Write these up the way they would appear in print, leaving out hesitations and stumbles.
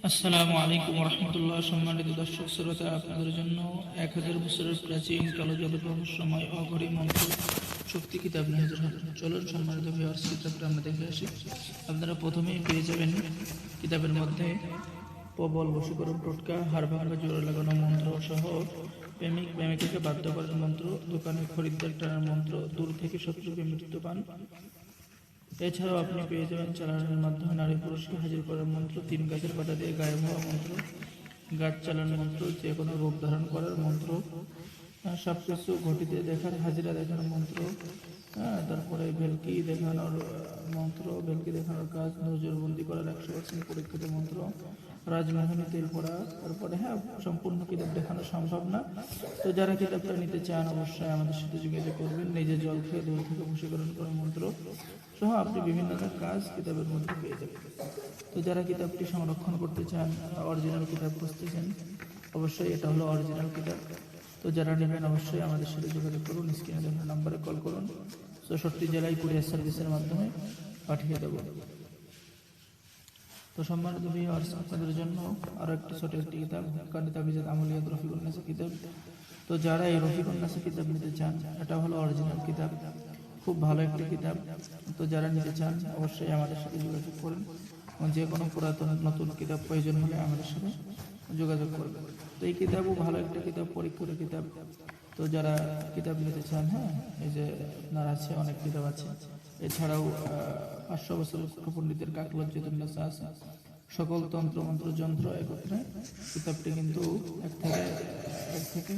আসসালামু আলাইকুম রহমতুল্লাহ। সম্মানিত দর্শক শ্রোতা, আপনাদের জন্য 1000 বছরের প্রাচীন কালো জাদু রহস্যময় অঘরী মন্ত্র শক্তি কিতাব নিয়ে হাজির হলাম। চলুন সম্মানিত ভিউয়ার্স, কিতাবটা আমরা দেখে আসি। আপনারা প্রথমেই পেয়ে যাবেন কিতাবের মধ্যে প্রবল বশীকরণ টোটকা, হাড় ভাঙা জোড়া লাগানো মন্ত্র সহ প্রেমিক প্রেমিকাকে বাধ্য করার মন্ত্র, দোকানে খরিদ্দার টানার মন্ত্র, দূর থেকে শত্রুকে মৃত্যু পান। এছাড়াও আপনি পেয়ে যাবেন চালানোর মাধ্যমে নারী পুরুষকে হাজির করার মন্ত্র, 3 গাছের পাতা দিয়ে গায়েব হওয়া মন্ত্র, গাছ চালানোর মন্ত্র, যে কোনো রূপ ধারণ করার মন্ত্র, সব কিছু ঘটিতে দেখার হাজিরা দেখানোর মন্ত্র, তারপরে ভেলকি দেখানোর মন্ত্র, ভেলকি দেখানোর কাজ, নজরবন্দি করার 100% পরীক্ষিত মন্ত্র, রাজমোহনী তেল পড়া। তারপরে সম্পূর্ণ কিতাব দেখানো সম্ভব না। তো যারা কিতাবটা নিতে চান অবশ্যই আমাদের সাথে যোগাযোগ করবেন। নিজে জল খেয়ে দূর থেকে বশীকরণ করার মন্ত্র সহ আপনি বিভিন্ন ধরনের কাজ কিতাবের মধ্যে পেয়ে যাবেন। তো যারা কিতাবটি সংরক্ষণ করতে চান, অরিজিনাল কিতাব খুঁজতেছেন, অবশ্যই এটা হলো অরিজিনাল কিতাব। তো যারা নেবেন অবশ্যই আমাদের সাথে যোগাযোগ করুন, স্ক্রিনে দেখানো নাম্বারে কল করুন। 64 জেলায় কুরিয়ার সার্ভিসের মাধ্যমে পাঠিয়ে দেব। তো সম্মানিত ভিউয়ার্স, আপনাদের জন্য আরও একটি ছোট একটি কিতাব, কানি তাবিজাত আমলিয়াত রফিকুন নাসা কিতাব। তো যারা এই রফিকুন নাসা কিতাব নিতে চান, এটা হলো অরিজিনাল কিতাব, খুব ভালো একটি কিতাব। তো যারা নিতে চান অবশ্যই আমাদের সাথে যোগাযোগ করুন। যে কোনো পুরাতন নতুন কিতাব প্রয়োজন হলে আমাদের সাথে যোগাযোগ করবেন। তো এই কিতাবও ভালো একটা কিতাব, পরীক্ষিত কিতাব। তো যারা কিতাব নিতে চান, এই যে আপনার আছে, অনেক কিতাব আছে। এছাড়াও 500 বছর পণ্ডিতের কাকলজ্জতুন্নেসা আছে। সকল তন্ত্র মন্ত্র যন্ত্র একত্রে কিতাবটি কিন্তু এক থেকে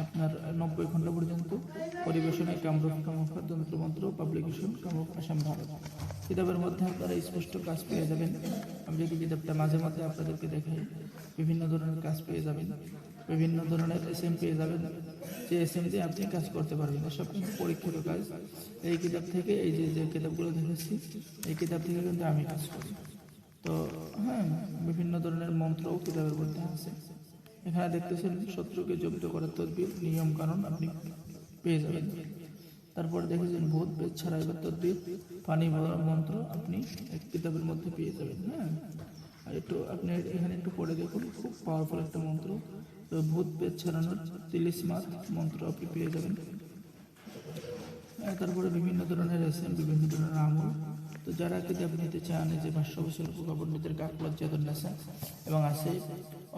আপনার 90 ঘন্টা পর্যন্ত পরিবেশনায় কামরূপ কামরূপ তন্ত্রমন্ত্র পাবলিকেশন কামরূপ আসাম ভারত। কিতাবের মধ্যে আপনারা স্পষ্ট কাজ পেয়ে যাবেন। আমি যদি কিতাবটা মাঝে মাঝে আপনাদেরকে দেখাই, বিভিন্ন ধরনের কাজ পেয়ে যাবেন, বিভিন্ন ধরনের এসএম পেয়ে যাবেন, যে এসএম দিয়ে আপনি কাজ করতে পারবেন। সব কিন্তু পরীক্ষিত কাজ। এই কিতাব থেকে, এই যে কিতাবগুলো দেখেছি, এই কিতাব থেকে কিন্তু আমি কাজ করি। তো বিভিন্ন ধরনের মন্ত্রও কিতাবের মধ্যে আছে। এখানে দেখতেছেন শত্রুকে জব্দ করার তদবির, নিয়ম কানুন আপনি পেয়ে যাবেন। তারপর দেখেছেন ভূত বেদ ছাড়াইবার তদবির, পানি ভরার মন্ত্র আপনি এক কিতাবের মধ্যে পেয়ে যাবেন। আর একটু আপনি এখানে একটু পড়ে দেখুন, খুব পাওয়ারফুল একটা মন্ত্র। তো ভূত বেদ ছাড়ানোর তিলিসমাত মন্ত্র আপনি পেয়ে যাবেন। তারপরে বিভিন্ন ধরনের এসেন, বিভিন্ন ধরনের আমল। তো যারা কিতাব নিতে চান, যে 500 বছর পণ্ডিতের কাকলজ্জতুন্নেসা, এবং আছে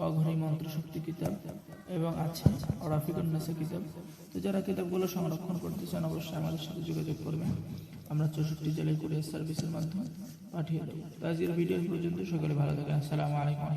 অঘরী মন্ত্র শক্তি কিতাব, এবং আছে রফিকুন নাসা কিতাব। তো যারা কিতাবগুলো সংরক্ষণ করতে চান অবশ্যই আমাদের সাথে যোগাযোগ করবেন। আমরা 64 জেলায় কুরিয়ার সার্ভিসের মাধ্যমে পাঠিয়ে দেবো। তো আজকের ভিডিও পর্যন্ত, সকলে ভালো থাকেন। আসসালামু আলাইকুম।